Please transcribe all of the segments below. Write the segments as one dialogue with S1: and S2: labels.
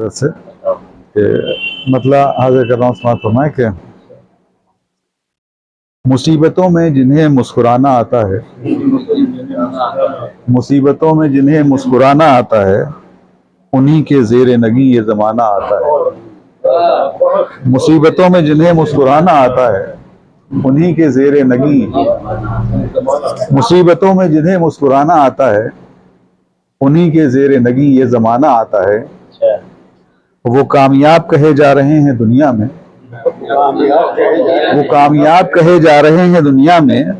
S1: तरफ से कि मतलब हाजिर कर रहा हूँ, समाप्त फरमाए कि मुसीबतों में जिन्हें मुस्कुराना आता है, मुसीबतों में जिन्हें मुस्कुराना आता है, उन्हीं के जेर नगी ये जमाना आता है। मुसीबतों में जिन्हें मुस्कुराना आता है, उन्हीं के जेर नगी, मुसीबतों में जिन्हें मुस्कुराना आता है, उन्हीं के जेर नगी ये जमाना आता है। वो कामयाब कहे जा रहे हैं दुनिया में, वो कामयाब कहे जा रहे हैं दुनिया में,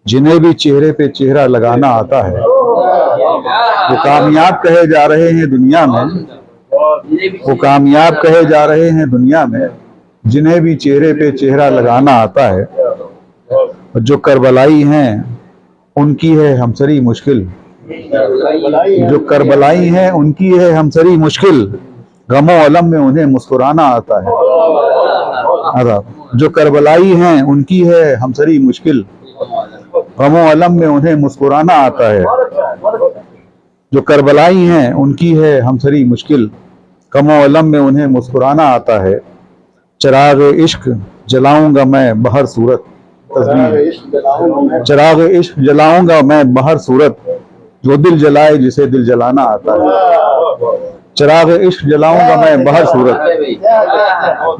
S1: जिन्हें भी चेहरे पे चेहरा लगाना आता है। वो कामयाब कहे जा रहे हैं दुनिया में, वो कामयाब कहे जा रहे हैं दुनिया में, जिन्हें भी चेहरे पे चेहरा लगाना आता है। जो करबलाई हैं उनकी है हमसरी मुश्किल, जो करबलाई हैं उनकी है हमसरी मुश्किल, गमो अलम में उन्हें मुस्कुराना आता है। जो करबलाई हैं उनकी है हमसरी मुश्किल, गमो अलम में उन्हें मुस्कुराना आता है। जो करबलाई हैं उनकी है हमसरी मुश्किल, गमो अलम में उन्हें मुस्कुराना आता है। चिराग इश्क जलाऊंगा मैं बहर सूरत, तस्बीह, चिराग इश्क जलाऊंगा मैं बहर सूरत, जो दिल जलाए जिसे दिल जलाना आता है। चिराग इश्क जलाऊंगा मैं बहर सूरत,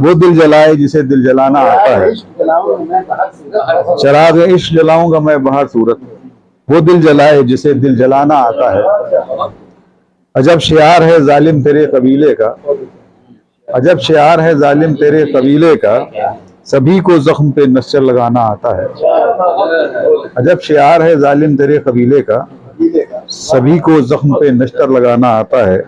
S1: वो दिल जलाए जिसे दिल जलाना आता है। चिराग इश्क जलाऊंगा मैं बहर सूरत, वो दिल जलाए जिसे दिल जलाना आता है। अजब शियार है जालिम तेरे कबीले का, अजब शियार है जालिम तेरे कबीले का, सभी को जख्म पे नस्तर लगाना आता है। अजब शियार है जालिम तेरे कबीले का, सभी को जख्म पे नस्तर लगाना आता है।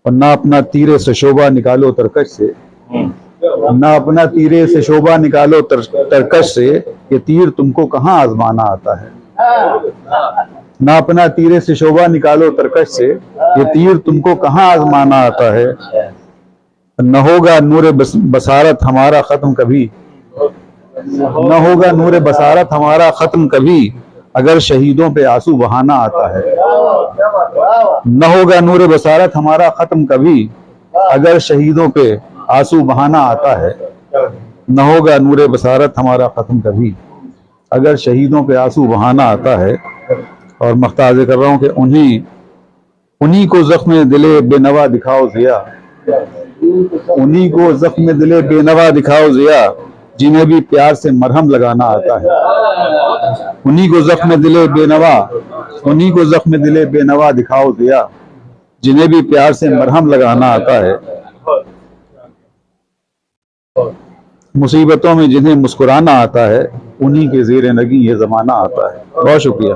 S1: और ना अपना तीरे से शोभा निकालो तरकश से, ना अपना तीरे से शोभा निकालो तरकश से, ये तीर तुमको कहाँ आजमाना आता है। ना अपना तीरे से शोभा निकालो तरकश से, ये तीर तुमको कहाँ आजमाना आता है। न होगा नूर बसारत हमारा खत्म कभी, न होगा नूर बसारत हमारा खत्म कभी, अगर शहीदों पे आंसू बहाना आता है। न होगा नूर बसारत हमारा खत्म कभी, अगर शहीदों पे आंसू बहाना आता है। न होगा नूर बसारत हमारा खत्म कभी, अगर शहीदों पे आंसू बहाना आता है। और मख्ताज कर रहा हूँ कि उन्हीं को जख्म दिले बेनवा दिखाओ जिया, उन्हीं को जख्म दिले बेनवा दिखाओ जिया, जिन्हें भी प्यार से मरहम लगाना आता है। उन्हीं को जख्म दिले बेनवा, उन्हीं को जख्म दिले बेनवा दिखाओ जिया, जिन्हें भी प्यार से मरहम लगाना आता है। मुसीबतों में जिन्हें मुस्कुराना आता है, उन्हीं के ज़ेरे नगी ये ज़माना आता है। बहुत शुक्रिया।